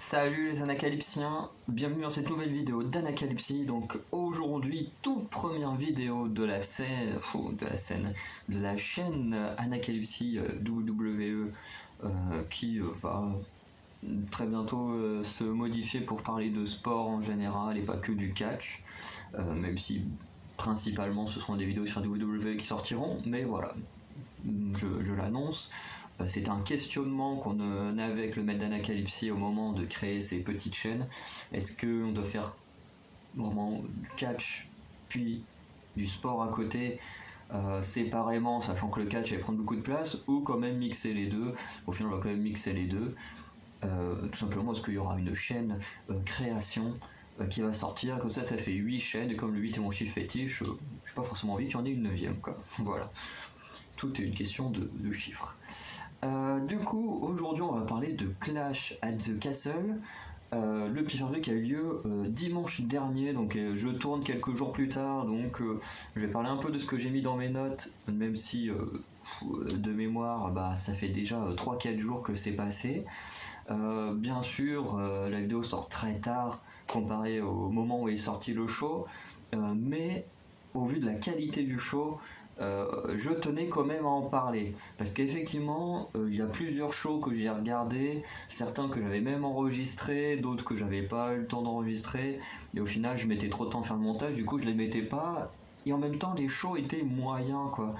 Salut les Anacalypsiens, bienvenue dans cette nouvelle vidéo d'Anacalypsie. Donc aujourd'hui, toute première vidéo de la scène, de la chaîne Anacalypsie WWE qui va très bientôt se modifier pour parler de sport en général et pas que du catch, même si principalement ce seront des vidéos sur WWE qui sortiront, mais voilà, je l'annonce. C'était un questionnement qu'on avait avec le maître d'Anacalypsie au moment de créer ces petites chaînes. Est-ce qu'on doit faire vraiment du catch puis du sport à côté séparément, sachant que le catch allait prendre beaucoup de place, ou quand même mixer les deux? Au final, on va quand même mixer les deux. Tout simplement parce qu'il y aura une chaîne création qui va sortir, comme ça fait 8 chaînes, et comme le 8 est mon chiffre fétiche, j'ai pas forcément envie qu'il y en ait une 9ème, quoi. Voilà. Tout est une question de chiffres. Du coup, aujourd'hui, on va parler de Clash at the Castle, le pay-per-view qui a eu lieu dimanche dernier, donc je tourne quelques jours plus tard, donc je vais parler un peu de ce que j'ai mis dans mes notes, même si de mémoire, ça fait déjà 3-4 jours que c'est passé. Bien sûr, la vidéo sort très tard comparé au moment où est sorti le show, mais au vu de la qualité du show, je tenais quand même à en parler parce qu'effectivement il y a plusieurs shows que j'ai regardés, certains que j'avais même enregistrés, d'autres que j'avais pas eu le temps d'enregistrer, et au final je mettais trop de temps à faire le montage, du coup je les mettais pas, et en même temps les shows étaient moyens, quoi.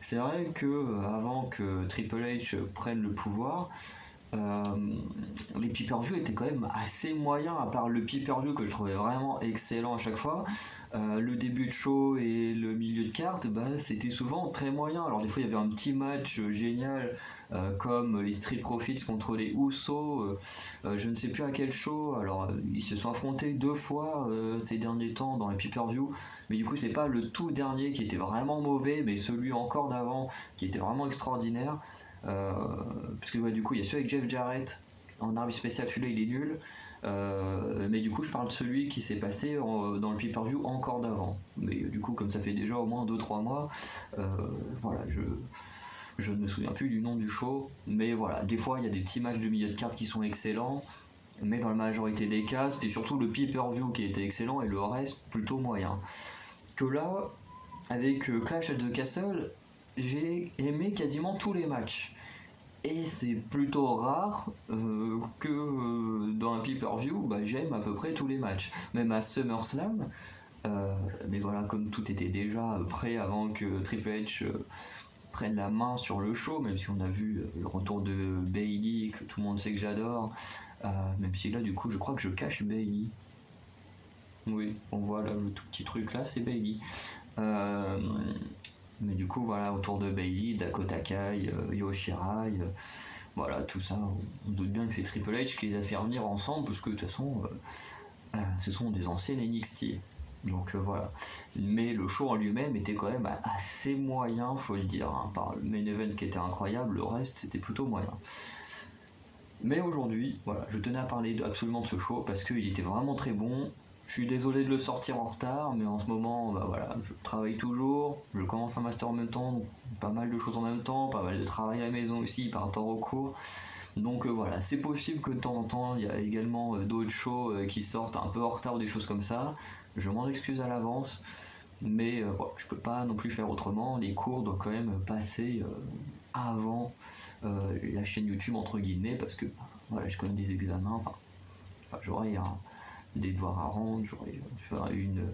C'est vrai que avant que Triple H prenne le pouvoir, euh, les pay-per-view étaient quand même assez moyens, à part le pay-per-view que je trouvais vraiment excellent à chaque fois. Le début de show et le milieu de carte, c'était souvent très moyen. Alors des fois il y avait un petit match génial, comme les Street Profits contre les Usos, je ne sais plus à quel show. Alors ils se sont affrontés 2 fois ces derniers temps dans les pay-per-view, mais du coup c'est pas le tout dernier qui était vraiment mauvais, mais celui encore d'avant qui était vraiment extraordinaire. Parce que du coup il y a celui avec Jeff Jarrett en arbitre spécial, celui-là il est nul. Mais du coup je parle de celui qui s'est passé dans le pay-per-view encore d'avant, mais du coup comme ça fait déjà au moins 2-3 mois, voilà, je ne me souviens plus du nom du show, mais voilà, des fois il y a des petits matchs de milieu de carte qui sont excellents, mais dans la majorité des cas c'était surtout le pay-per-view qui était excellent et le reste plutôt moyen. Que là, avec Clash at the Castle, j'ai aimé quasiment tous les matchs. Et c'est plutôt rare que dans un pay-per-view, j'aime à peu près tous les matchs. Même à SummerSlam, mais voilà, comme tout était déjà prêt avant que Triple H prenne la main sur le show, même si on a vu le retour de Bayley, que tout le monde sait que j'adore, même si là, du coup, je crois que je cache Bayley. Oui, on voit là, le tout petit truc là, c'est Bayley. Mais du coup, voilà, autour de Bayley, Dakota Kai, Io Shirai, voilà, tout ça, on doute bien que c'est Triple H qui les a fait revenir ensemble, parce que de toute façon, ce sont des anciennes NXT. Donc voilà. Mais le show en lui-même était quand même assez moyen, faut le dire. Hein. Par le main event qui était incroyable, le reste c'était plutôt moyen. Mais aujourd'hui, voilà, je tenais à parler absolument de ce show parce qu'il était vraiment très bon. Je suis désolé de le sortir en retard, mais en ce moment, voilà, je travaille toujours, je commence un master en même temps, donc pas mal de choses en même temps, pas mal de travail à la maison aussi par rapport aux cours. Donc voilà, c'est possible que de temps en temps, il y a également d'autres shows qui sortent un peu en retard ou des choses comme ça. Je m'en excuse à l'avance, mais voilà, je peux pas non plus faire autrement. Les cours doivent quand même passer avant la chaîne YouTube entre guillemets, parce que voilà, j'ai quand même des examens, enfin j'aurai des devoirs à rendre, j'aurai une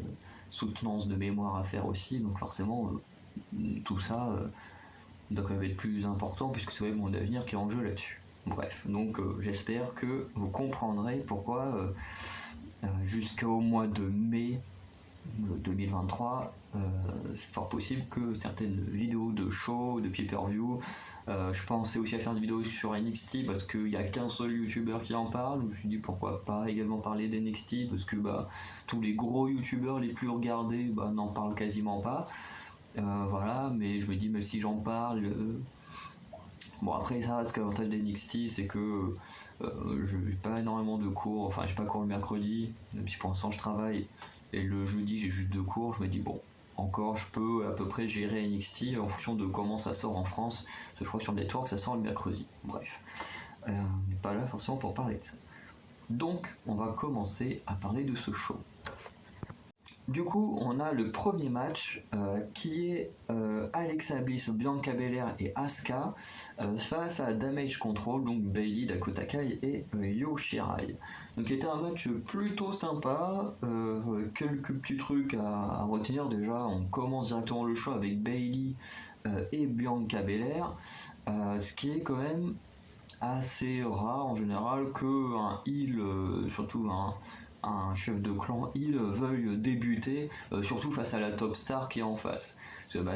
soutenance de mémoire à faire aussi, donc forcément tout ça doit quand même être plus important puisque c'est mon avenir qui est en jeu là-dessus. Bref, donc j'espère que vous comprendrez pourquoi jusqu'au mois de mai 2023, c'est fort possible que certaines vidéos de show, de pay-per-view, je pensais aussi à faire des vidéos sur NXT parce qu'il n'y a qu'un seul youtubeur qui en parle. Je me suis dit pourquoi pas également parler d'NXT parce que tous les gros youtubeurs les plus regardés n'en parlent quasiment pas. Voilà, mais je me dis même si j'en parle, bon après ça, ce que l'avantage d'NXT c'est que j'ai pas énormément de cours, enfin j'ai pas cours le mercredi, même si pour l'instant je travaille, et le jeudi j'ai juste 2 cours, je me dis bon, encore je peux à peu près gérer NXT en fonction de comment ça sort en France, parce que je crois que sur le network ça sort le mercredi, bref. On n'est pas là forcément pour parler de ça. Donc on va commencer à parler de ce show. Du coup, on a le premier match qui est Alexa Bliss, Bianca Belair et Asuka face à Damage Control, donc Bayley, Dakota Kai et Io Shirai. Donc c'était un match plutôt sympa, quelques petits trucs à retenir. Déjà, on commence directement le show avec Bayley et Bianca Belair, ce qui est quand même assez rare en général qu'un heel, surtout un chef de clan heel veuille débuter, surtout face à la top star qui est en face.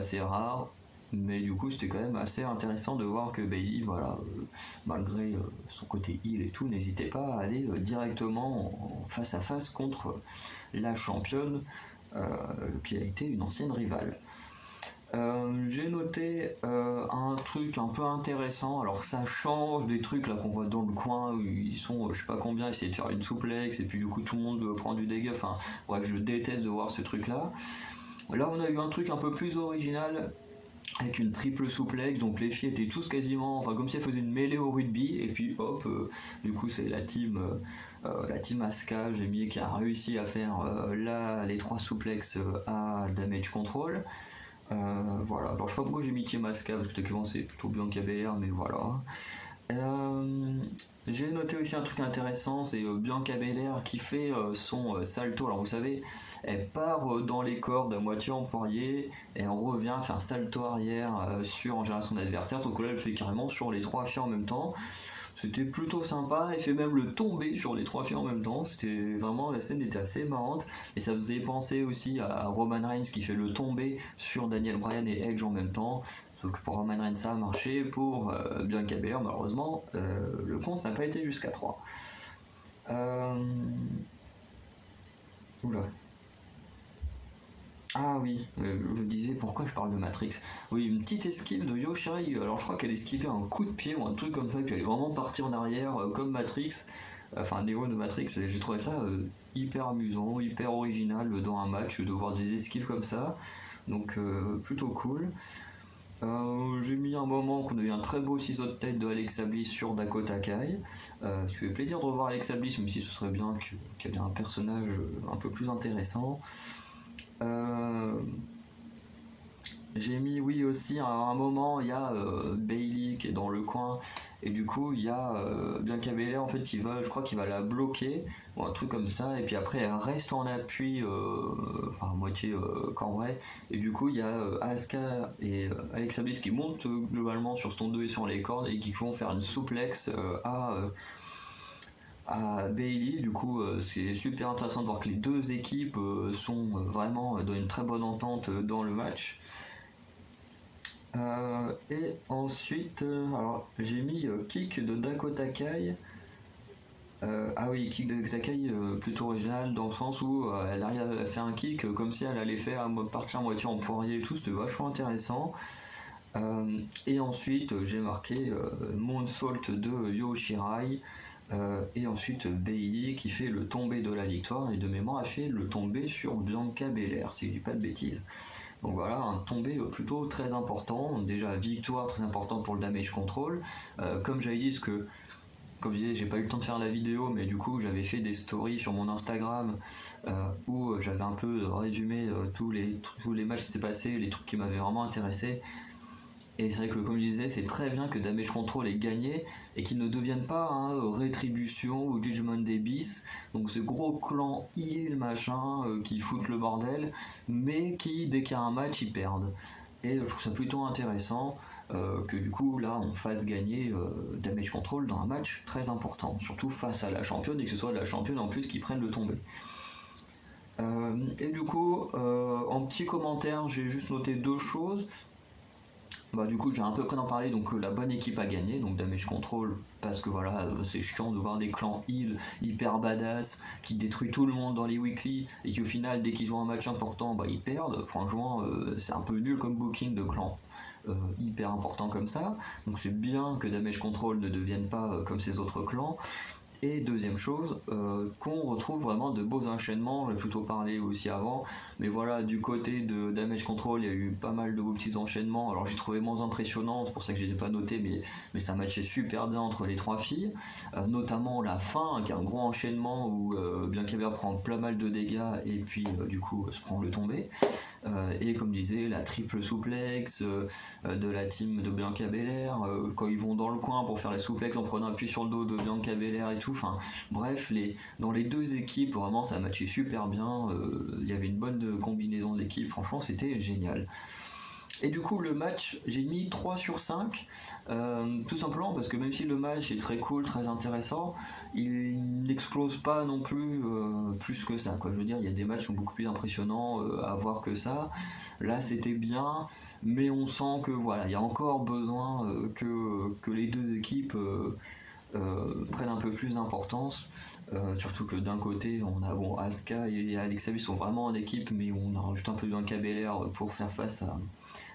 C'est rare, mais du coup c'était quand même assez intéressant de voir que Bayley, voilà, malgré son côté heel et tout, n'hésitait pas à aller directement en face à face contre la championne qui a été une ancienne rivale. J'ai noté un truc un peu intéressant. Alors ça change des trucs là qu'on voit dans le coin où ils sont je sais pas combien essayer de faire une souplex et puis du coup tout le monde prend du dégât. Enfin bref, je déteste de voir ce truc là. Là on a eu un truc un peu plus original avec une triple souplex, donc les filles étaient tous quasiment, enfin comme si elles faisaient une mêlée au rugby, et puis hop, du coup c'est la team Asuka, j'ai mis, qui a réussi à faire les 3 souplex à Damage Control. Voilà, alors je sais pas pourquoi j'ai mis Team Asuka parce que techniquement c'est plutôt Bianca Belair, mais voilà. J'ai noté aussi un truc intéressant, c'est Bianca Belair qui fait son salto. Alors vous savez, elle part dans les cordes à moitié en poirier et elle revient faire un salto arrière sur en général son adversaire. Donc là elle fait carrément sur les 3 filles en même temps. C'était plutôt sympa, elle fait même le tomber sur les 3 filles en même temps. C'était vraiment, la scène était assez marrante et ça faisait penser aussi à Roman Reigns qui fait le tomber sur Daniel Bryan et Edge en même temps. Donc pour Roman Reigns ça a marché, pour Bianca Belair malheureusement le compte n'a pas été jusqu'à 3. Oula. Ah oui, je disais pourquoi je parle de Matrix. Oui, une petite esquive de Io Shirai. Alors je crois qu'elle esquivait un coup de pied ou un truc comme ça, puis elle est vraiment partie en arrière comme Matrix. Enfin, Neo de Matrix, et j'ai trouvé ça hyper amusant, hyper original dans un match de voir des esquives comme ça. Donc plutôt cool. J'ai mis un moment qu'on a eu un très beau ciseau de tête de Alexa Bliss sur Dakota Kai. Ça fait plaisir de revoir Alexa Bliss, même si ce serait bien qu'elle ait un personnage un peu plus intéressant. J'ai mis oui aussi à un moment il y a Bayley qui est dans le coin et du coup il y a Bianca Belair en fait qui va, je crois qu'il va la bloquer ou un truc comme ça et puis après elle reste en appui enfin à moitié cambrée et du coup il y a Asuka et Alexa Bliss qui montent globalement sur son dos et sur les cordes et qui vont faire une souplex à Bayley. Du coup c'est super intéressant de voir que les deux équipes sont vraiment dans une très bonne entente dans le match. Et ensuite, alors j'ai mis kick de Dakota Kai. Ah oui, kick de Dakota Kai plutôt original dans le sens où elle arrive à faire un kick comme si elle allait faire partir à moitié en poirier et tout, c'était vachement intéressant. Et ensuite j'ai marqué Moonsault de Io Shirai. Et ensuite Bayley qui fait le tombé de la victoire et de mémoire a fait le tombé sur Bianca Belair, si je dis pas de bêtises. Donc voilà, un tombé plutôt très important, déjà victoire très importante pour le damage control. Comme j'avais dit, comme je disais, j'ai pas eu le temps de faire la vidéo, mais du coup j'avais fait des stories sur mon Instagram où j'avais un peu résumé tous les matchs qui s'est passé, les trucs qui m'avaient vraiment intéressé. Et c'est vrai que comme je disais, c'est très bien que Damage Control ait gagné et qu'il ne devienne pas Rétribution ou Judgment Day bis, donc ce gros clan heel machin qui foutent le bordel, mais qui dès qu'il y a un match ils perdent. Et je trouve ça plutôt intéressant que du coup là on fasse gagner Damage Control dans un match très important, surtout face à la championne et que ce soit la championne en plus qui prenne le tombé. Et du coup, en petit commentaire, j'ai juste noté 2 choses. Bah du coup j'ai à peu près d'en parler, donc la bonne équipe a gagné, donc Damage Control, parce que voilà, c'est chiant de voir des clans heal hyper badass, qui détruisent tout le monde dans les weekly, et qui au final dès qu'ils ont un match important, bah ils perdent, franchement c'est un peu nul comme booking de clan hyper important comme ça, donc c'est bien que Damage Control ne devienne pas comme ces autres clans. Et deuxième chose, qu'on retrouve vraiment de beaux enchaînements, j'ai plutôt parlé aussi avant, mais voilà, du côté de Damage Control, il y a eu pas mal de beaux petits enchaînements, alors j'ai trouvé moins impressionnant, c'est pour ça que je les ai pas notés, mais ça matchait super bien entre les trois filles, notamment la fin, hein, qui est un gros enchaînement où Bianca Belair prend pas mal de dégâts et puis du coup se prend le tombé. Et comme je disais, la triple souplex de la team de Bianca Belair, quand ils vont dans le coin pour faire la souplex en prenant appui sur le dos de Bianca Belair et tout, enfin bref, dans les deux équipes, vraiment ça matchait super bien, il y avait une bonne combinaison d'équipes, franchement c'était génial. Et du coup, le match, j'ai mis 3 sur 5, tout simplement parce que même si le match est très cool, très intéressant, il n'explose pas non plus plus que ça, quoi. Je veux dire, il y a des matchs qui sont beaucoup plus impressionnants à voir que ça. Là, c'était bien, mais on sent que voilà, il y a encore besoin que les deux équipes prennent un peu plus d'importance. Surtout que d'un côté, on a Asuka et Alexa Bliss sont vraiment en équipe, mais on a rajouté un peu d'un KBLR pour faire face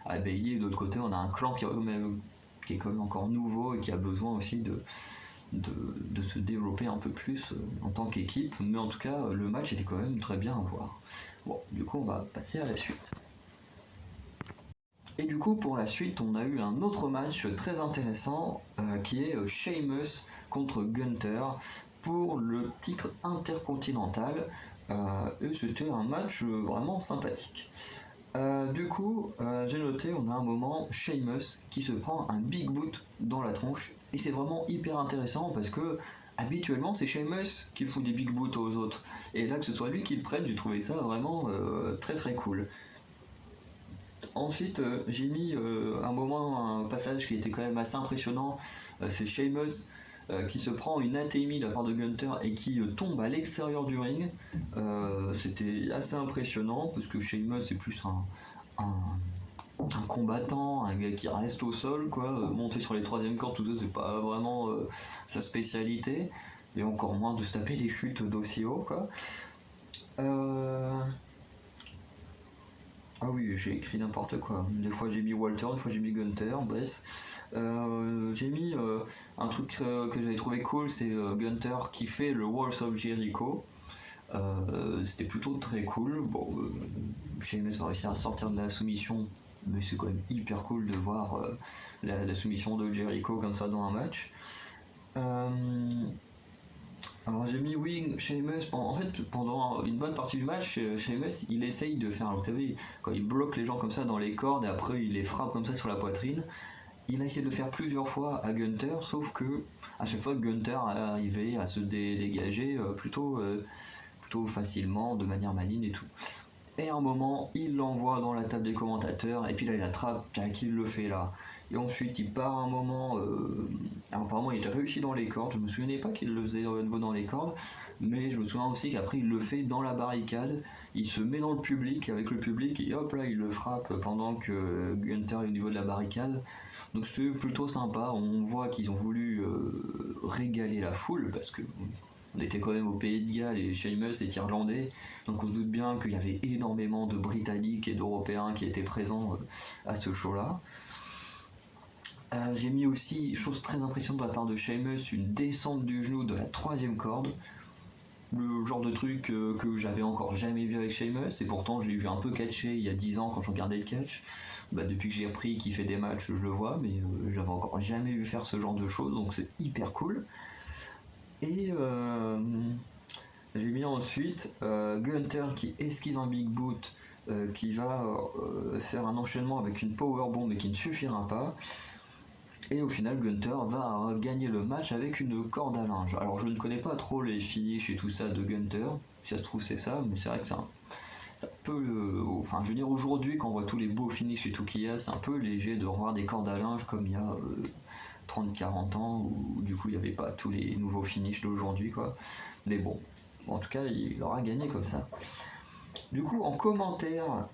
à Bayley. Et de l'autre côté, on a un clan qui est quand même encore nouveau et qui a besoin aussi de se développer un peu plus en tant qu'équipe. Mais en tout cas, le match était quand même très bien à voir. Bon, du coup, on va passer à la suite. Et du coup, pour la suite, on a eu un autre match très intéressant qui est Sheamus contre Gunther pour le titre intercontinental. Et c'était un match vraiment sympathique. Du coup, j'ai noté, on a un moment Sheamus qui se prend un big boot dans la tronche et c'est vraiment hyper intéressant parce que habituellement c'est Sheamus qui fout des big boots aux autres et là que ce soit lui qui le prenne, j'ai trouvé ça vraiment très très cool. Ensuite, j'ai mis un passage qui était quand même assez impressionnant. C'est Sheamus qui se prend une ATMI de la part de Gunther et qui tombe à l'extérieur du ring. C'était assez impressionnant parce que Sheamus est plus un combattant, un gars qui reste au sol, quoi. Monter sur les troisième cordes, tout ça, c'est pas vraiment sa spécialité. Et encore moins de se taper des chutes d'aussi haut, quoi. Ah oui, j'ai écrit n'importe quoi. Des fois j'ai mis Walter, des fois j'ai mis Gunther, bref. J'ai mis un truc que j'avais trouvé cool, c'est Gunther qui fait le Walls of Jericho. C'était plutôt très cool. Bon, Sheamus va réussir à sortir de la soumission, mais c'est quand même hyper cool de voir la soumission de Jericho comme ça dans un match. Alors j'ai mis oui, Sheamus, en fait pendant une bonne partie du match, Sheamus il essaye de faire, vous savez, quand il bloque les gens comme ça dans les cordes et après il les frappe comme ça sur la poitrine, il a essayé de le faire plusieurs fois à Gunther, sauf que à chaque fois Gunther arrivait à se dégager plutôt facilement, de manière maligne et tout. Et à un moment, il l'envoie dans la table des commentateurs, et puis là il attrape, qu'il le fait là. Et ensuite il part un moment, alors, apparemment il a réussi dans les cordes, je me souvenais pas qu'il le faisait de nouveau dans les cordes, mais je me souviens aussi qu'après il le fait dans la barricade, il se met dans le public, avec le public, et hop là il le frappe pendant que Gunther est au niveau de la barricade. Donc c'était plutôt sympa, on voit qu'ils ont voulu régaler la foule, parce que on était quand même au Pays de Galles et Sheamus est irlandais, donc on se doute bien qu'il y avait énormément de Britanniques et d'Européens qui étaient présents à ce show-là. J'ai mis aussi, chose très impressionnante de la part de Sheamus, une descente du genou de la troisième corde. Le genre de truc que j'avais encore jamais vu avec Sheamus, et pourtant j'ai vu un peu catcher il y a 10 ans quand je regardais le catch. Depuis que j'ai repris qu'il fait des matchs, je le vois, mais j'avais encore jamais vu faire ce genre de choses, donc c'est hyper cool. Et j'ai mis ensuite Gunther qui esquive un big boot, qui va faire un enchaînement avec une powerbomb mais qui ne suffira pas. Et au final, Gunther va gagner le match avec une corde à linge. Alors je ne connais pas trop les finishes et tout ça de Gunther, si ça se trouve c'est ça, mais c'est vrai que c'est un peu... Enfin je veux dire aujourd'hui quand on voit tous les beaux finishes et tout qu'il y a, c'est un peu léger de revoir des cordes à linge comme il y a 30-40 ans où du coup il n'y avait pas tous les nouveaux finishes d'aujourd'hui quoi. Mais bon, en tout cas il aura gagné comme ça. Du coup en commentaire,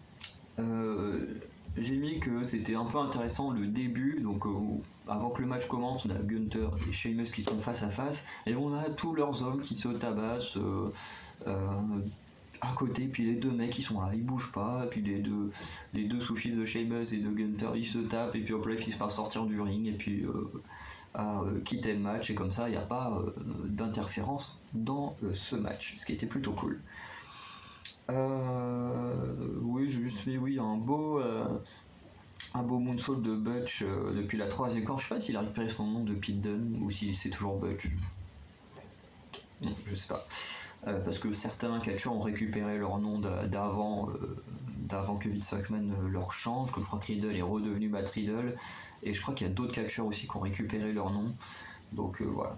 j'ai mis que c'était un peu intéressant le début, donc avant que le match commence, on a Gunther et Sheamus qui sont face à face, et on a tous leurs hommes qui se tabassent à côté, puis les deux mecs ils sont là, ils bougent pas, puis les deux sous-fils de Sheamus et de Gunther ils se tapent, et puis hop là ils finissent par sortir du ring, et puis à quitter le match, et comme ça il n'y a pas d'interférence dans ce match, ce qui était plutôt cool. Oui, j'ai juste fait un beau moonsault de Butch depuis la troisième corde. Je sais pas s'il a récupéré son nom de Pete Dunne ou si c'est toujours Butch. Non, je sais pas. Parce que certains catcheurs ont récupéré leur nom d'avant que Vince McMahon leur change, que je crois que Riddle est redevenu Matt Riddle, et je crois qu'il y a d'autres catcheurs aussi qui ont récupéré leur nom. Donc voilà.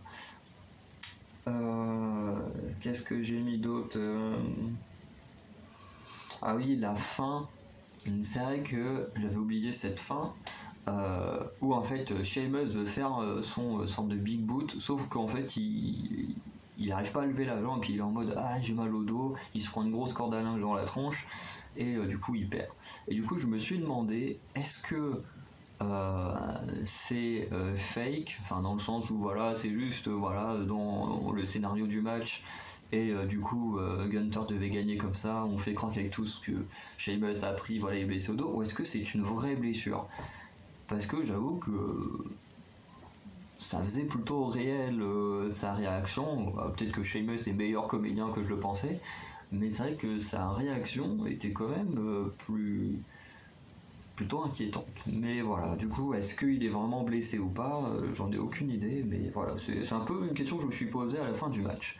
Qu'est-ce que j'ai mis d'autre Ah oui, la fin. C'est vrai que j'avais oublié cette fin où en fait Sheamus veut faire son sorte de big boot, sauf qu'en fait il arrive pas à lever la jambe, et puis il est en mode ah j'ai mal au dos, il se prend une grosse corde à linge dans la tronche, et du coup il perd. Et du coup je me suis demandé, est-ce que c'est fake, enfin dans le sens où voilà c'est juste voilà dans le scénario du match, et du coup Gunther devait gagner comme ça, on fait croire qu'avec tout ce que Sheamus a appris, voilà, il est blessé au dos, ou est-ce que c'est une vraie blessure? Parce que j'avoue que ça faisait plutôt réel sa réaction. Peut-être que Sheamus est meilleur comédien que je le pensais, mais c'est vrai que sa réaction était quand même plutôt inquiétante. Mais voilà, du coup, est-ce qu'il est vraiment blessé ou pas? J'en ai aucune idée, mais voilà, c'est un peu une question que je me suis posée à la fin du match.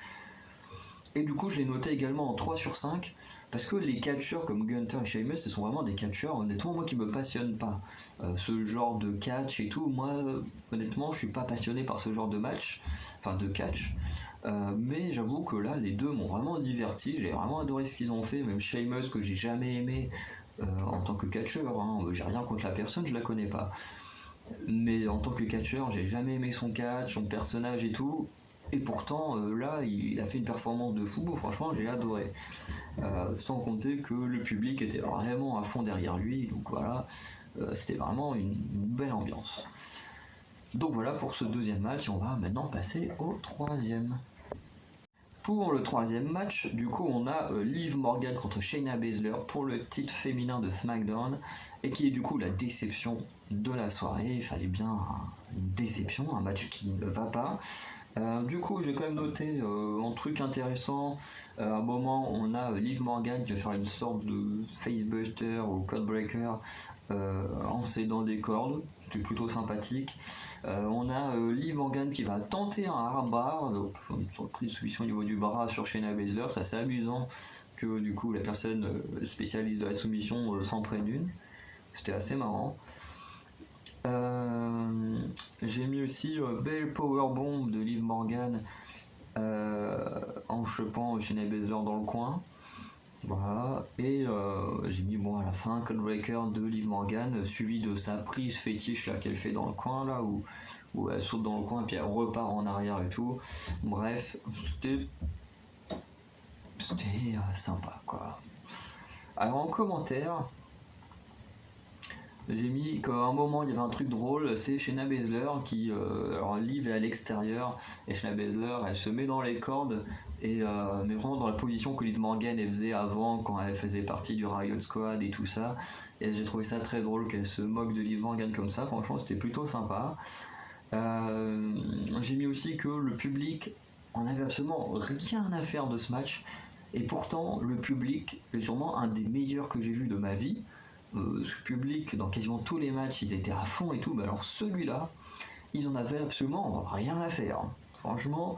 Et du coup, je l'ai noté également en 3 sur 5, parce que les catcheurs comme Gunther et Sheamus, ce sont vraiment des catcheurs, honnêtement, moi qui me passionne pas. Ce genre de catch et tout, moi, honnêtement, je suis pas passionné par ce genre de match, enfin de catch. Mais j'avoue que là, les deux m'ont vraiment diverti, j'ai vraiment adoré ce qu'ils ont fait, même Sheamus que j'ai jamais aimé en tant que catcheur, hein. J'ai rien contre la personne, je la connais pas. Mais en tant que catcheur, j'ai jamais aimé son catch, son personnage et tout. Et pourtant, là, il a fait une performance de fou. Franchement, j'ai adoré. Sans compter que le public était vraiment à fond derrière lui. Donc voilà, c'était vraiment une belle ambiance. Donc voilà pour ce deuxième match. Et on va maintenant passer au troisième. Pour le troisième match, du coup, on a Liv Morgan contre Shayna Baszler pour le titre féminin de SmackDown, et qui est du coup la déception de la soirée. Il fallait bien une déception, un match qui ne va pas. Du coup, j'ai quand même noté un truc intéressant. À un moment, on a Liv Morgan qui va faire une sorte de facebuster ou codebreaker en s'aidant des cordes. C'était plutôt sympathique. On a Liv Morgan qui va tenter un armbar, donc une prise de soumission au niveau du bras sur Shayna Baszler. C'est assez amusant que du coup la personne spécialiste de la soumission s'en prenne une. C'était assez marrant. J'ai mis aussi Belle Powerbomb de Liv Morgan en chopant Shayna Baszler dans le coin. Voilà. Et j'ai mis à la fin Codebreaker de Liv Morgan suivi de sa prise fétiche là, qu'elle fait dans le coin là où elle saute dans le coin et puis elle repart en arrière et tout. Bref, c'était sympa quoi. Alors en commentaire, j'ai mis qu'à un moment il y avait un truc drôle, c'est Shayna Baszler qui, alors Liv est à l'extérieur et Shayna Baszler elle se met dans les cordes, et mais vraiment dans la position que Liv Morgan elle faisait avant quand elle faisait partie du Riot Squad et tout ça, et j'ai trouvé ça très drôle qu'elle se moque de Liv Morgan comme ça, franchement c'était plutôt sympa. J'ai mis aussi que le public en avait absolument rien à faire de ce match, et pourtant le public est sûrement un des meilleurs que j'ai vu de ma vie. Ce public, dans quasiment tous les matchs, ils étaient à fond et tout, mais alors celui-là, ils en avaient absolument rien à faire. Franchement,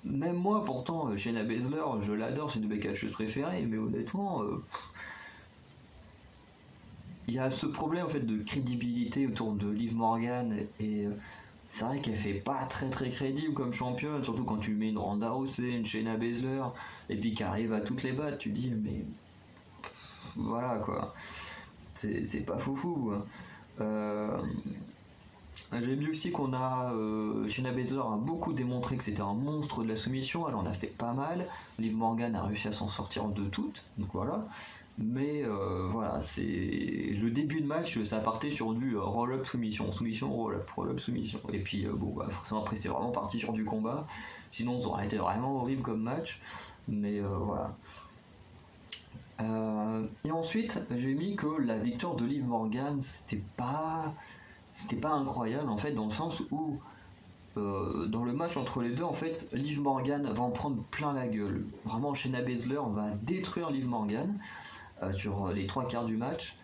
même moi, pourtant, Shayna Baszler, je l'adore, c'est une de mes catcheuses préférées, mais honnêtement, il y a ce problème en fait de crédibilité autour de Liv Morgan, et c'est vrai qu'elle fait pas très très crédible comme championne, surtout quand tu mets une Ronda Rousey, une Shayna Baszler, et puis qui arrive à toutes les battre, tu dis mais voilà quoi, c'est pas foufou. J'ai vu aussi qu'on a Shayna Baszler a beaucoup démontré que c'était un monstre de la soumission. Elle en a fait pas mal. Liv Morgan a réussi à s'en sortir de toutes. Donc voilà. Mais voilà, c'est le début de match, ça partait sur du roll-up soumission, soumission roll-up soumission. Et puis bon, bah, forcément après c'est vraiment parti sur du combat. Sinon ça aurait été vraiment horrible comme match. Mais voilà. Et ensuite, j'ai mis que la victoire de Liv Morgan, c'était pas incroyable en fait, dans le sens où dans le match entre les deux, en fait, Liv Morgan va en prendre plein la gueule. Vraiment, Shayna Baszler va détruire Liv Morgan sur les trois quarts du match.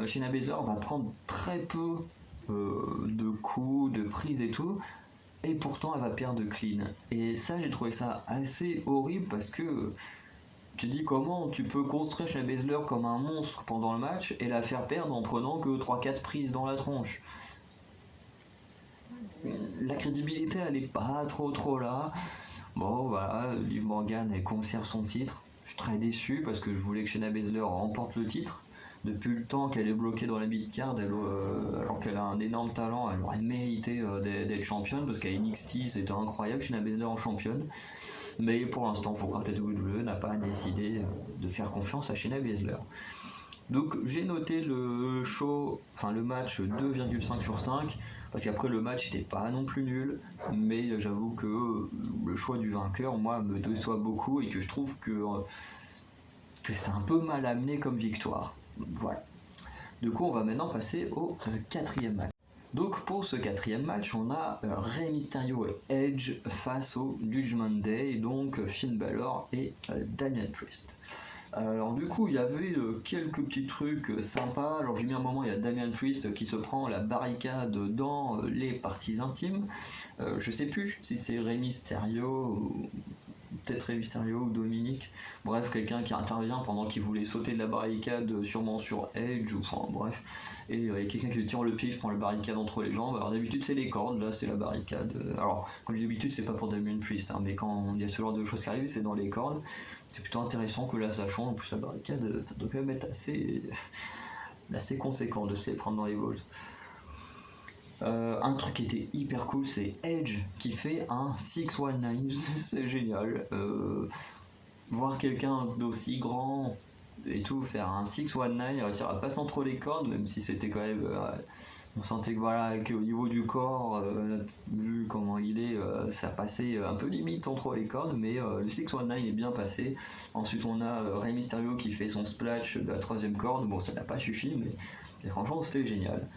Shayna Baszler va prendre très peu de coups, de prises et tout, et pourtant elle va perdre clean. Et ça, j'ai trouvé ça assez horrible parce que tu dis comment tu peux construire Shayna Baszler comme un monstre pendant le match et la faire perdre en prenant que 3-4 prises dans la tronche. La crédibilité elle est pas trop là. Bon voilà, Liv Morgan elle conserve son titre. Je suis très déçu parce que je voulais que Shayna Baszler remporte le titre. Depuis le temps qu'elle est bloquée dans la mid-card, alors qu'elle a un énorme talent, elle aurait mérité d'être championne parce qu'à NXT c'était incroyable, Shayna Baszler en championne. Mais pour l'instant, il faut croire que la WWE n'a pas décidé de faire confiance à Shayna Baszler. Donc j'ai noté le show, enfin le match 2,5 sur 5 parce qu'après le match n'était pas non plus nul, mais j'avoue que le choix du vainqueur moi me déçoit beaucoup et que je trouve que c'est un peu mal amené comme victoire. Voilà. Du coup on va maintenant passer au quatrième match. Donc pour ce quatrième match, on a Rey Mysterio et Edge face au Judgment Day, donc Finn Balor et Damian Priest. Alors du coup il y avait quelques petits trucs sympas. Alors j'ai mis un moment, il y a Damian Priest qui se prend la barricade dans les parties intimes. Je sais plus si c'est Rey Mysterio peut-être Rey Mysterio ou Dominique, bref quelqu'un qui intervient pendant qu'il voulait sauter de la barricade sûrement sur Edge ou enfin bref, et il y a quelqu'un qui lui tire le pied, prend la barricade entre les jambes. Alors d'habitude c'est les cordes, là c'est la barricade. Alors quand je dis d'habitude c'est pas pour Damian Priest, hein, mais quand il y a ce genre de choses qui arrivent c'est dans les cordes. C'est plutôt intéressant que là ça change, en plus la barricade ça doit quand même être assez conséquent de se les prendre dans les balls. Un truc qui était hyper cool, c'est Edge qui fait un 619, c'est génial. Voir quelqu'un d'aussi grand et tout faire un 619, réussir à passer entre les cordes, même si c'était quand même. On sentait que voilà, qu'au niveau du corps, vu comment il est, ça passait un peu limite entre les cordes, mais le 619 est bien passé. Ensuite, on a Rey Mysterio qui fait son splash de la troisième corde. Bon, ça n'a pas suffi, mais franchement, c'était génial.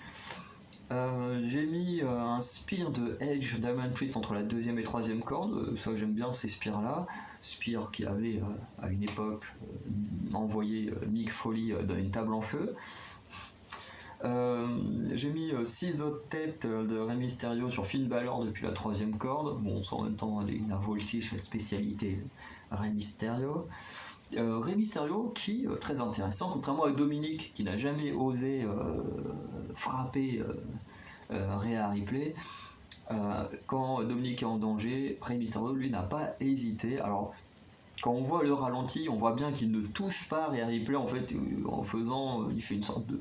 J'ai mis un spear de Edge Damian Priest entre la deuxième et troisième corde. Ça j'aime bien ces spears là. Spear qui avait à une époque envoyé Mick Foley dans une table en feu. J'ai mis 6 autres têtes de Rey Mysterio sur Finn Balor depuis la troisième corde. Bon, en même temps la voltige, la spécialité Rey Mysterio. Rey Mysterio qui, très intéressant, contrairement à Dominique qui n'a jamais osé frapper Rhea Ripley, quand Dominique est en danger, Rey Mysterio lui n'a pas hésité. Alors quand on voit le ralenti, on voit bien qu'il ne touche pas Rhea Ripley en fait, en faisant, il fait une sorte de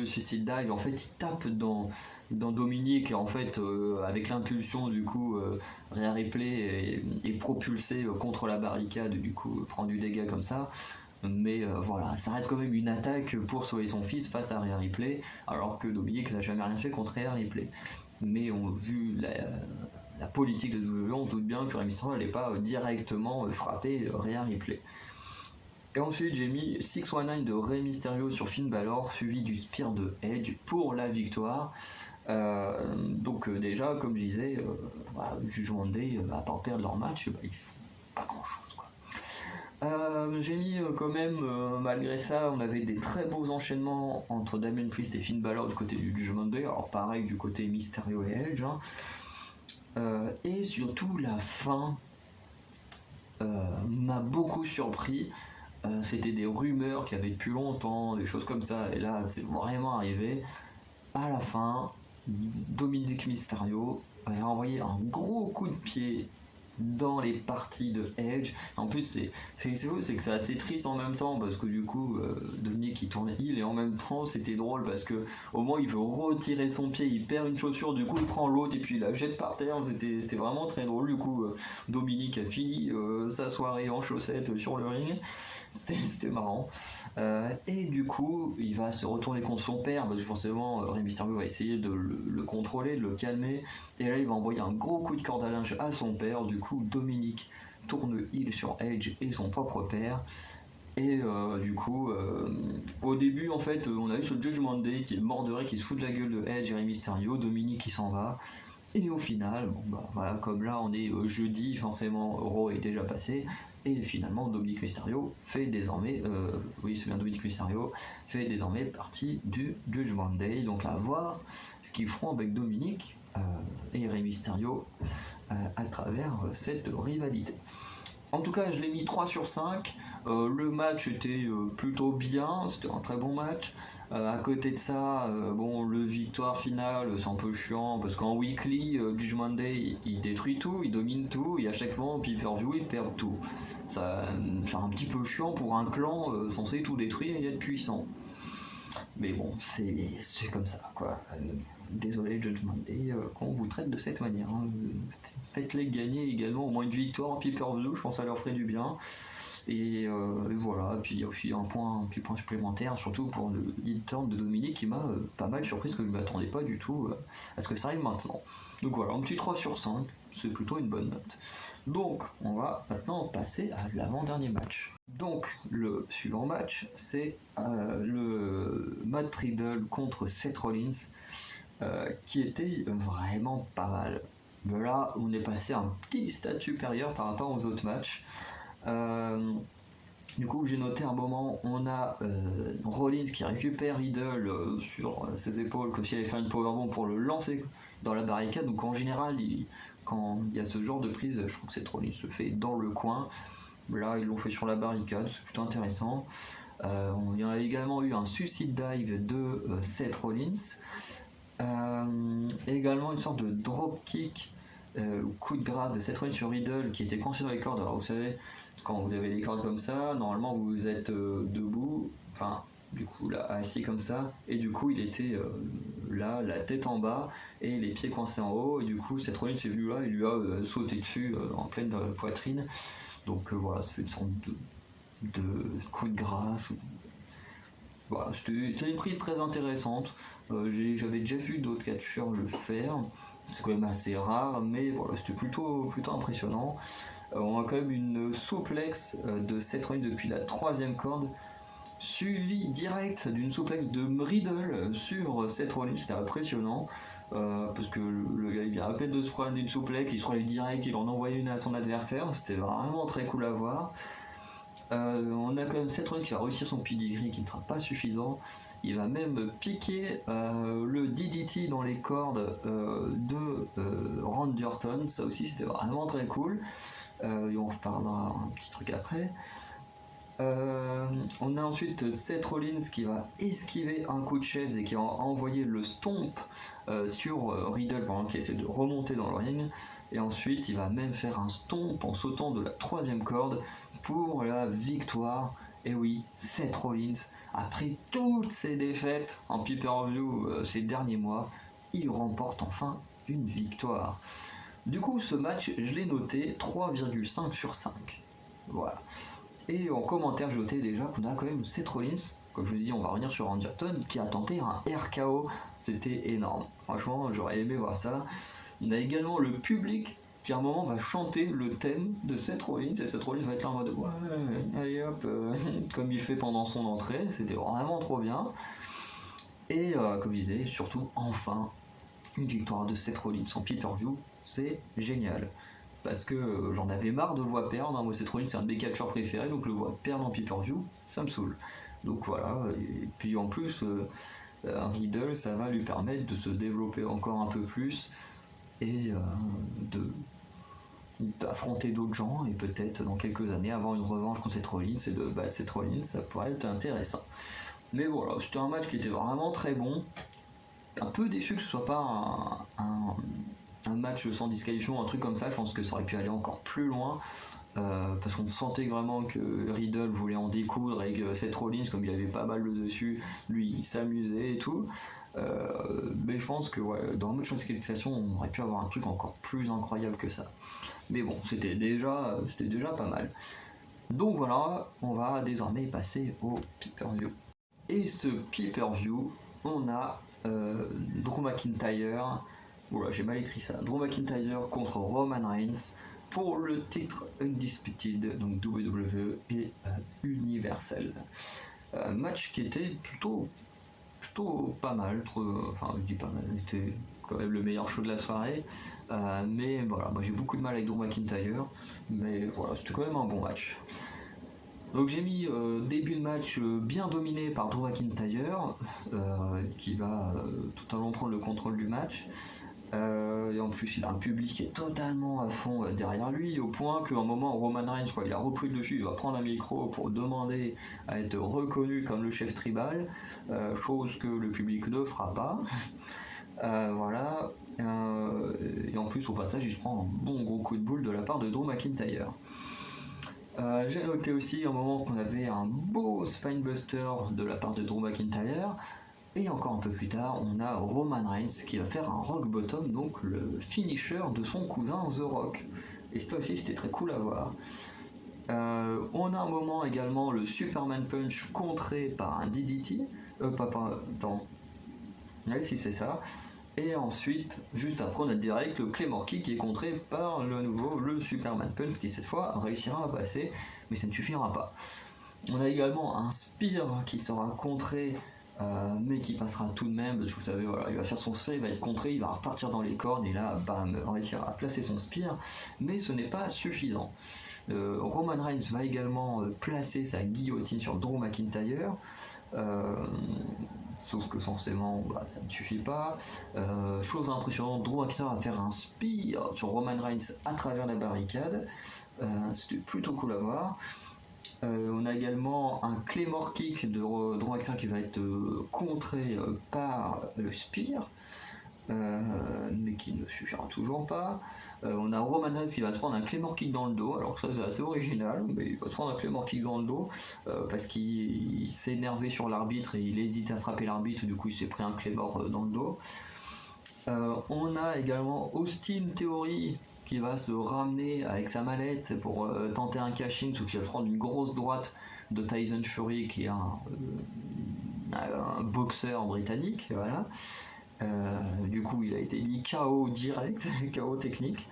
suicide dive. En fait il tape dans Dominique et en fait avec l'impulsion du coup Rhea Ripley est propulsé contre la barricade, du coup prend du dégât comme ça. Mais voilà, ça reste quand même une attaque pour sauver son fils face à Rhea Ripley, alors que Dominique n'a jamais rien fait contre Rhea Ripley. Mais vu la politique de WWE, on doute bien que Rey Mysterio n'allait pas directement frapper Rhea Ripley. Et ensuite j'ai mis 619 de Rey Mysterio sur Finn Balor, suivi du spear de Edge pour la victoire. Donc déjà, comme je disais, Judgment Day, à part perdre leur match, ils font pas grand chose quoi. J'ai mis quand même, malgré ça, on avait des très beaux enchaînements entre Damian Priest et Finn Balor du côté du Judgment Day, alors pareil du côté Mysterio et Edge, hein. Et surtout la fin m'a beaucoup surpris. C'était des rumeurs qui avaient depuis longtemps, des choses comme ça, et là c'est vraiment arrivé. À la fin, Dominique Mysterio a envoyé un gros coup de pied dans les parties de Edge. En plus, c'est que c'est assez triste en même temps parce que du coup, Dominique il tourne heel et en même temps, c'était drôle parce que au moins il veut retirer son pied, il perd une chaussure, du coup il prend l'autre et puis il la jette par terre. C'était vraiment très drôle. Du coup, Dominique a fini sa soirée en chaussettes sur le ring. C'était marrant. Et du coup, il va se retourner contre son père parce que forcément, Rey Mysterio va essayer de le contrôler, de le calmer. Et là, il va envoyer un gros coup de corde à linge à son père. Du coup, Dominique tourne heel sur Edge et son propre père. Et du coup, au début, en fait, on a eu ce Judgment Day qui est mort de rire, qui se fout de la gueule de Edge et Rey Mysterio. Dominique qui s'en va. Et au final, bon bah voilà, comme là on est jeudi, forcément Raw est déjà passé, et finalement Dominique Mysterio fait désormais, oui c'est bien Dominique Mysterio, fait désormais partie du Judgment Day, donc à voir ce qu'ils feront avec Dominique et Rey Mysterio à travers cette rivalité. En tout cas, je l'ai mis 3 sur 5. Le match était plutôt bien, c'était un très bon match. À côté de ça, bon, le victoire finale, c'est un peu chiant parce qu'en weekly, Judgment Day, il détruit tout, il domine tout, et à chaque fois en pay-per-view, il perd tout. Ça, c'est un petit peu chiant pour un clan censé tout détruire et être puissant. Mais bon, c'est comme ça, quoi. Désolé Judgment Day qu'on vous traite de cette manière. Hein. Faites-les gagner également au moins une victoire en pay-per-view, je pense que ça leur ferait du bien. Et voilà, puis il y a aussi un petit point supplémentaire, surtout pour le heel turn de Dominique qui m'a pas mal surpris, parce que je ne m'attendais pas du tout à ce que ça arrive maintenant. Donc voilà, un petit 3 sur 5, c'est plutôt une bonne note. Donc on va maintenant passer à l'avant-dernier match. Donc le suivant match, c'est le Matt Riddle contre Seth Rollins, qui était vraiment pas mal. Mais là, on est passé à un petit stade supérieur par rapport aux autres matchs. Du coup, j'ai noté un moment, on a Rollins qui récupère Riddle sur ses épaules, comme s'il allait faire une powerbomb pour le lancer dans la barricade. Donc en général, quand il y a ce genre de prise, je trouve que Seth Rollins se fait dans le coin. Là, ils l'ont fait sur la barricade, c'est plutôt intéressant. Il y a également eu un suicide dive de Seth Rollins. Également une sorte de drop kick ou coup de grâce de Seth Rollins sur Riddle qui était coincé dans les cordes. Alors vous savez, quand vous avez les cordes comme ça, normalement vous êtes debout, enfin du coup là assis comme ça, et du coup il était là, la tête en bas et les pieds coincés en haut, et du coup Seth Rollins est venu là et lui a sauté dessus en pleine poitrine. Donc voilà, ça fait une sorte de coup de grâce. Voilà, c'était une prise très intéressante. J'avais déjà vu d'autres catcheurs le faire. C'est quand même assez rare, mais voilà, c'était plutôt impressionnant. On a quand même une souplex de Seth Rollins depuis la 3e corde, suivi direct d'une souplex de Riddle sur Seth Rollins. C'était impressionnant. Parce que le gars il vient à peine de se prendre d'une souplex, il se relève direct, il en envoie une à son adversaire. C'était vraiment très cool à voir. On a quand même Seth Rollins qui va réussir son pedigree qui ne sera pas suffisant. Il va même piquer le DDT dans les cordes de Randy Orton. Ça aussi c'était vraiment très cool. Et on reparlera un petit truc après. On a ensuite Seth Rollins qui va esquiver un coup de chaise et qui va envoyer le stomp sur Riddle pendant qu'il essaie de remonter dans le ring. Et ensuite il va même faire un stomp en sautant de la 3e corde pour la victoire. Et oui, Seth Rollins, après toutes ses défaites en pay-per-view ces derniers mois, il remporte enfin une victoire. Du coup, ce match, je l'ai noté 3,5 sur 5. Voilà. Et en commentaire, j'ai noté déjà qu'on a quand même Seth Rollins, comme je vous dis, on va revenir sur Randy Orton, qui a tenté un RKO. C'était énorme. Franchement, j'aurais aimé voir ça. On a également le public qui à un moment va chanter le thème de Seth Rollins, et Seth Rollins va être là en mode ouais, allez hop, comme il fait pendant son entrée. C'était vraiment trop bien. Et comme je disais, surtout, enfin, une victoire de Seth Rollins en pay-per-view, c'est génial. Parce que j'en avais marre de le voir perdre. Moi, Seth Rollins, c'est un de mes catcheurs préférés, donc le voir perdre en pay-per-view, ça me saoule. Donc voilà, et puis en plus, un Riddle, ça va lui permettre de se développer encore un peu plus et d'affronter d'autres gens, et peut-être dans quelques années avoir une revanche contre Seth Rollins et de battre Seth Rollins, ça pourrait être intéressant. Mais voilà, c'était un match qui était vraiment très bon. Un peu déçu que ce soit pas un un match sans disqualification, un truc comme ça. Je pense que ça aurait pu aller encore plus loin. Parce qu'on sentait vraiment que Riddle voulait en découdre et que Seth Rollins, comme il avait pas mal le dessus, lui il s'amusait et tout. Mais je pense que ouais, dans un match sans disqualification, on aurait pu avoir un truc encore plus incroyable que ça. Mais bon, c'était déjà pas mal. Donc voilà, on va désormais passer au pay-per-view. Et ce pay-per-view, on a Drew McIntyre, voilà j'ai mal écrit ça, Drew McIntyre contre Roman Reigns pour le titre Undisputed, donc WWE et Universal. Match qui était plutôt pas mal, enfin je dis pas mal, c'était quand même le meilleur show de la soirée, mais voilà, moi j'ai beaucoup de mal avec Drew McIntyre, mais voilà, c'était quand même un bon match. Donc j'ai mis début de match bien dominé par Drew McIntyre, qui va totalement prendre le contrôle du match. Et en plus il a un public qui est totalement à fond derrière lui, au point qu'à un moment Roman Reigns, il a repris le dessus, il va prendre un micro pour demander à être reconnu comme le chef tribal, chose que le public ne fera pas. Voilà. Et en plus au passage il se prend un bon gros coup de boule de la part de Drew McIntyre. J'ai noté aussi un moment qu'on avait un beau spinebuster de la part de Drew McIntyre. Et encore un peu plus tard, on a Roman Reigns qui va faire un rock bottom, donc le finisher de son cousin The Rock. Et ça aussi, c'était très cool à voir. On a un moment également le Superman Punch contré par un DDT. Attends. Oui, si c'est ça. Et ensuite, juste après, on a direct le Claymore Kick qui est contré par le Superman Punch qui cette fois réussira à passer, mais ça ne suffira pas. On a également un Spear qui sera contré, mais qui passera tout de même, parce que vous savez, voilà, il va faire son Spear, il va être contré, il va repartir dans les cordes, et là, bam, réussir à placer son Spear, mais ce n'est pas suffisant. Roman Reigns va également placer sa guillotine sur Drew McIntyre, sauf que forcément ça ne suffit pas. Chose impressionnante, Drew McIntyre va faire un spear sur Roman Reigns à travers la barricade, c'était plutôt cool à voir. On a également un Claymore Kick de Drew McIntyre qui va être contré par le spear, mais qui ne suffira toujours pas. On a Roman Reigns qui va se prendre un Claymore Kick dans le dos, alors que ça c'est assez original, mais il va se prendre un Claymore Kick dans le dos parce qu'il s'est énervé sur l'arbitre et il hésite à frapper l'arbitre, du coup il s'est pris un Claymore dans le dos. On a également Austin Theory qui va se ramener avec sa mallette pour tenter un cash-in, sauf qu'il va prendre une grosse droite de Tyson Fury qui est un boxeur britannique, voilà. Du coup il a été mis KO direct, KO technique.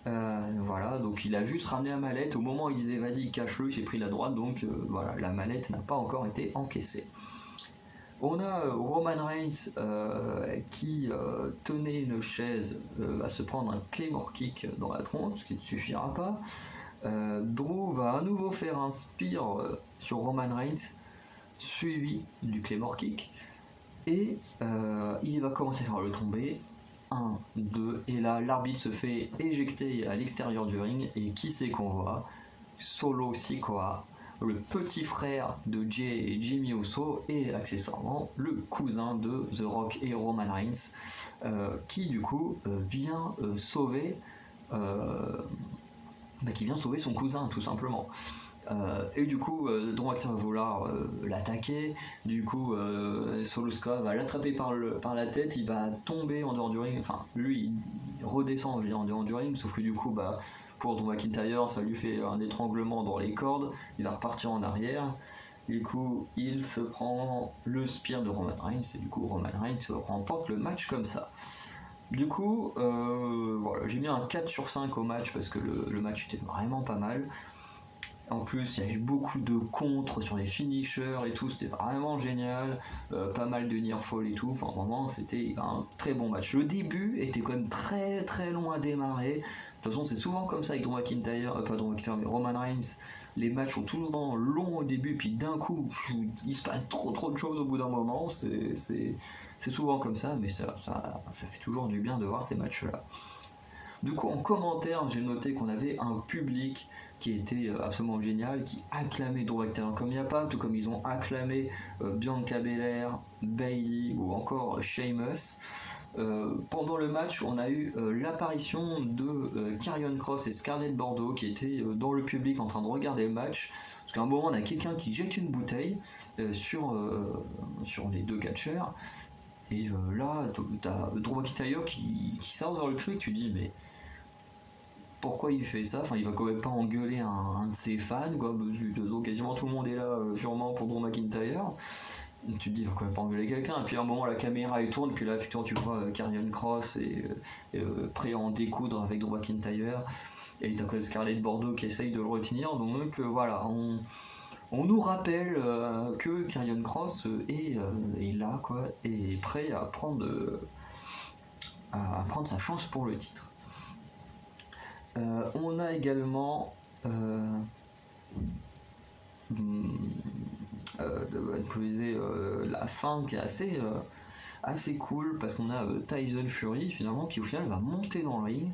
Voilà, donc il a juste ramené la mallette, au moment où il disait vas-y cache-le, il s'est pris la droite, donc voilà, la mallette n'a pas encore été encaissée. On a Roman Reigns qui tenait une chaise à se prendre un Claymore Kick dans la tronche, ce qui ne suffira pas. Drew va à nouveau faire un spear sur Roman Reigns, suivi du Claymore Kick. Et il va commencer à faire le tomber. 1, 2, et là l'arbitre se fait éjecter à l'extérieur du ring. Et qui c'est qu'on voit? Solo Sikoa, le petit frère de Jey et Jimmy Uso, et accessoirement le cousin de The Rock et Roman Reigns, qui du coup vient sauver son cousin tout simplement. Et du coup, Drew McIntyre va vouloir l'attaquer. Du coup, Solo Sikoa va l'attraper par la tête. Il va tomber en dehors du ring. Enfin, lui, il redescend en dehors du ring. Sauf que du coup, pour Drew McIntyre, ça lui fait un étranglement dans les cordes. Il va repartir en arrière. Du coup, il se prend le spear de Roman Reigns. Et du coup, Roman Reigns remporte le match comme ça. Du coup, voilà, j'ai mis un 4 sur 5 au match parce que le match était vraiment pas mal. En plus, il y a eu beaucoup de contres sur les finishers et tout, c'était vraiment génial. Pas mal de near fall et tout, enfin vraiment c'était un très bon match. Le début était quand même très très long à démarrer. De toute façon, c'est souvent comme ça avec Drew McIntyre, pas Drew McIntyre, mais Roman Reigns. Les matchs sont toujours longs au début, puis d'un coup, il se passe trop de choses au bout d'un moment. C'est souvent comme ça, mais ça fait toujours du bien de voir ces matchs-là. Du coup, en commentaire, j'ai noté qu'on avait un public qui était absolument génial, qui acclamait Drew McIntyre comme il n'y a pas, tout comme ils ont acclamé Bianca Belair, Bayley ou encore Sheamus. pendant le match, on a eu l'apparition de Karrion Kross et Scarlett Bordeaux qui étaient dans le public en train de regarder le match. Parce qu'à un moment, on a quelqu'un qui jette une bouteille sur les deux catcheurs. Et là, t'as Drew McIntyre qui sort dans le truc, tu dis, mais pourquoi il fait ça? Enfin, il va quand même pas engueuler un de ses fans, quoi. Donc, quasiment tout le monde est là, sûrement pour Drew McIntyre. Tu te dis, il va quand même pas engueuler quelqu'un. Et puis à un moment, la caméra elle tourne, puis là, effectivement, tu vois Karrion Kross et prêt à en découdre avec Drew McIntyre. Et t'as quand même Scarlett Bordeaux qui essaye de le retenir. Donc voilà, on nous rappelle que Karrion Kross est là, quoi, et est prêt à prendre sa chance pour le titre. On a également la fin qui est assez cool parce qu'on a Tyson Fury finalement qui au final va monter dans le ring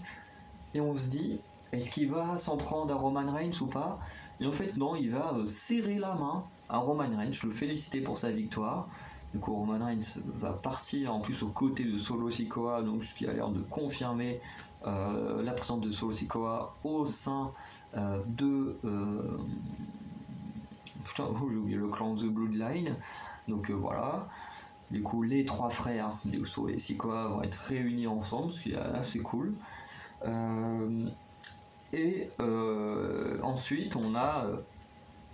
et on se dit est-ce qu'il va s'en prendre à Roman Reigns ou pas? Et en fait non, il va serrer la main à Roman Reigns, le féliciter pour sa victoire. Du coup Roman Reigns va partir en plus aux côtés de Solo Sikoa, donc ce qui a l'air de confirmer la présence de Solo Sikoa au sein de j'ai oublié le clan The Bloodline. Donc voilà. Du coup les trois frères, les Uso et Sikoa vont être réunis ensemble, ce qui est assez cool. Ensuite on a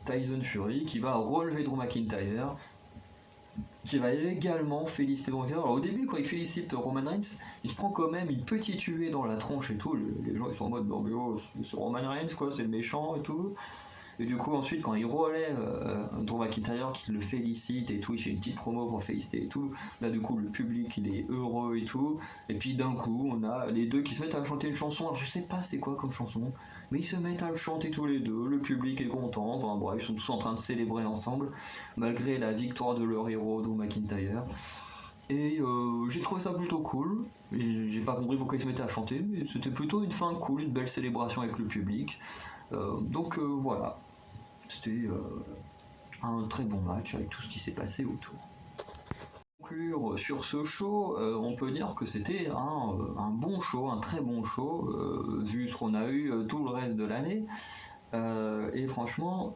Tyson Fury qui va relever Drew McIntyre, qui va également féliciter Drew McIntyre. Alors au début quand il félicite Roman Reigns, il se prend quand même une petite huée dans la tronche et tout, les gens ils sont en mode non mais oh, c'est Roman Reigns quoi, c'est le méchant et tout. Et du coup ensuite quand il relève Drew McIntyre qui le félicite et tout, il fait une petite promo pour féliciter et tout, là du coup le public il est heureux et tout, et puis d'un coup on a les deux qui se mettent à chanter une chanson, alors je sais pas c'est quoi comme chanson, mais ils se mettent à le chanter tous les deux, le public est content, enfin bref, ils sont tous en train de célébrer ensemble, malgré la victoire de leur héros Drew McIntyre. Et j'ai trouvé ça plutôt cool, j'ai pas compris pourquoi ils se mettaient à chanter, mais c'était plutôt une fin cool, une belle célébration avec le public. Donc voilà, c'était un très bon match avec tout ce qui s'est passé autour. Pour conclure sur ce show, on peut dire que c'était un bon show, un très bon show, vu ce qu'on a eu tout le reste de l'année. Et franchement,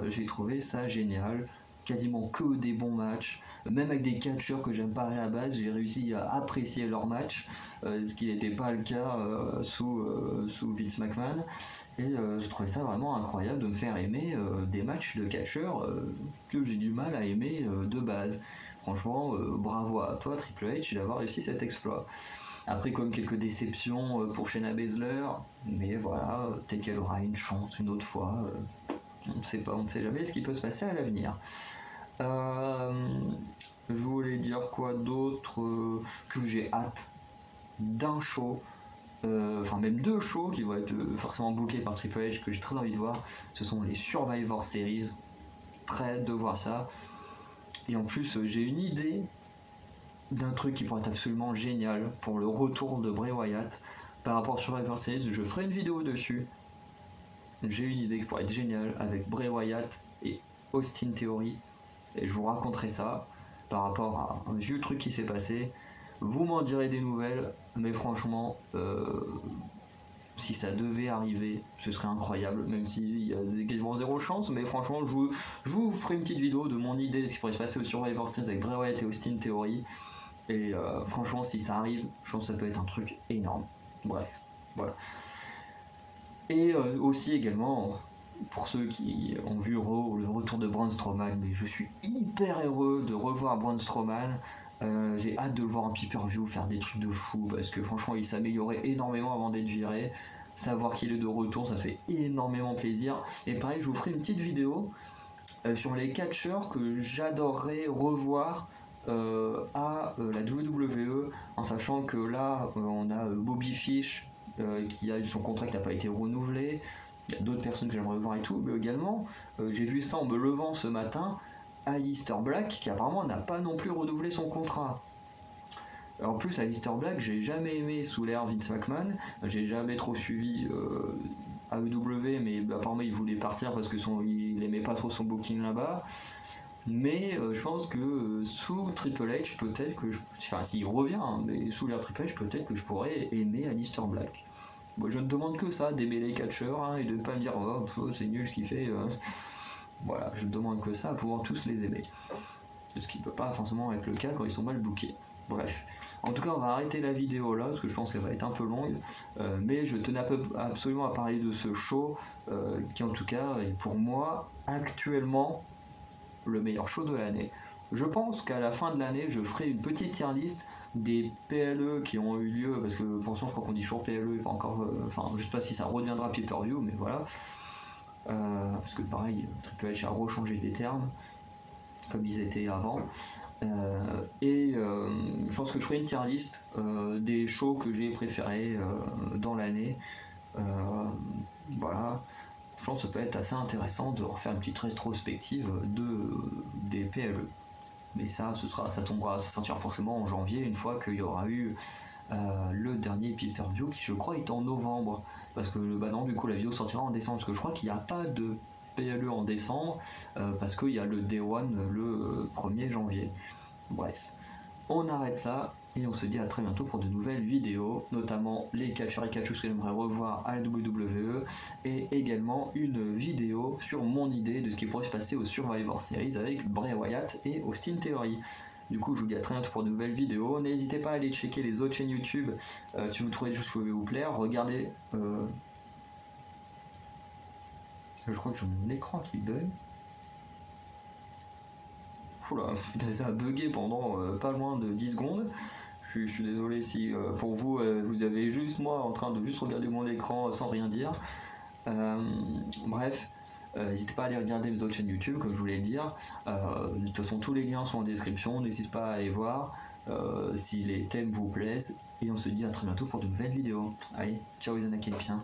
j'ai trouvé ça génial. Quasiment que des bons matchs, même avec des catcheurs que j'aime pas à la base, j'ai réussi à apprécier leur match, ce qui n'était pas le cas sous Vince McMahon. Et je trouvais ça vraiment incroyable de me faire aimer des matchs de catcheurs que j'ai du mal à aimer de base. Franchement, bravo à toi Triple H d'avoir réussi cet exploit. Après comme quelques déceptions pour Shayna Baszler, mais voilà, peut-être qu'elle aura une chance une autre fois. On ne sait pas, on ne sait jamais ce qui peut se passer à l'avenir. Je voulais dire quoi d'autre, que j'ai hâte d'un show, enfin même deux shows qui vont être forcément bookés par Triple H que j'ai très envie de voir. Ce sont les Survivor Series. Très hâte de voir ça. Et en plus j'ai une idée d'un truc qui pourrait être absolument génial pour le retour de Bray Wyatt par rapport à Survivor Series. Je ferai une vidéo dessus. J'ai une idée qui pourrait être géniale avec Bray Wyatt et Austin Theory et je vous raconterai ça par rapport à un vieux truc qui s'est passé. Vous m'en direz des nouvelles, mais franchement si ça devait arriver ce serait incroyable, même s'il y a quasiment zéro chance, mais franchement je vous ferai une petite vidéo de mon idée de ce qui pourrait se passer au Survivor Series avec Bray Wyatt et Austin Theory et franchement si ça arrive je pense que ça peut être un truc énorme. Bref, voilà. Et aussi également, pour ceux qui ont vu Raw, le retour de Braun Strowman, mais je suis hyper heureux de revoir Braun Strowman. J'ai hâte de le voir en pay-per-view faire des trucs de fou parce que franchement il s'améliorait énormément avant d'être viré. Savoir qu'il est de retour, ça fait énormément plaisir. Et pareil, je vous ferai une petite vidéo sur les catcheurs que j'adorerais revoir à la WWE, en sachant que là on a Bobby Fish qui a eu son contrat qui n'a pas été renouvelé. Il y a d'autres personnes que j'aimerais voir et tout, mais également j'ai vu ça en me levant ce matin, Aleister Black qui apparemment n'a pas non plus renouvelé son contrat. En plus Aleister Black j'ai jamais aimé sous l'ère Vince McMahon, j'ai jamais trop suivi AEW, mais apparemment il voulait partir parce que il aimait pas trop son booking là-bas. Mais je pense que sous Triple H, peut-être que enfin s'il revient, hein, mais sous l'ère Triple H, peut-être que je pourrais aimer Aleister Black. Bon, je ne demande que ça, d'aimer les catcheurs, hein, et de ne pas me dire oh, c'est nul ce qu'il fait. Voilà, je ne demande que ça, à pouvoir tous les aimer. Ce qui ne peut pas forcément être le cas quand ils sont mal bookés. Bref. En tout cas, on va arrêter la vidéo là, parce que je pense qu'elle va être un peu longue. Mais je tenais absolument à parler de ce show, qui en tout cas est pour moi, actuellement, le meilleur show de l'année. Je pense qu'à la fin de l'année, je ferai une petite tier list des PLE qui ont eu lieu, parce que pour l'instant je crois qu'on dit toujours PLE, pas encore, enfin je sais pas si ça redeviendra pay-per-view, mais voilà. Parce que pareil, Triple H a rechangé des termes, comme ils étaient avant. Je pense que je ferai une tier list des shows que j'ai préférés dans l'année. Voilà. Je pense que ça peut être assez intéressant de refaire une petite rétrospective des PLE. Mais ça tombera, ça sortira forcément en janvier, une fois qu'il y aura eu le dernier pay-per-view qui je crois est en novembre. Parce que non, du coup la vidéo sortira en décembre, parce que je crois qu'il n'y a pas de PLE en décembre, parce qu'il y a le Day One le 1er janvier. Bref, on arrête là et on se dit à très bientôt pour de nouvelles vidéos, notamment les catcheurs et catcheuses que j'aimerais revoir à la WWE, et également une vidéo sur mon idée de ce qui pourrait se passer au Survivor Series avec Bray Wyatt et Austin Theory. Du coup, je vous dis à très bientôt pour de nouvelles vidéos. N'hésitez pas à aller checker les autres chaînes YouTube si vous trouvez des choses qui pouvaient vous plaire. Regardez. Je crois que j'ai mon écran qui bug. Oula, ça a bugué pendant pas loin de 10 secondes. Je suis désolé si pour vous, vous avez juste moi en train de juste regarder mon écran sans rien dire. Bref, n'hésitez pas à aller regarder mes autres chaînes YouTube, comme je voulais le dire. De toute façon, tous les liens sont en description. N'hésitez pas à aller voir si les thèmes vous plaisent. Et on se dit à très bientôt pour de nouvelles vidéos. Allez, ciao les Anakinpiens.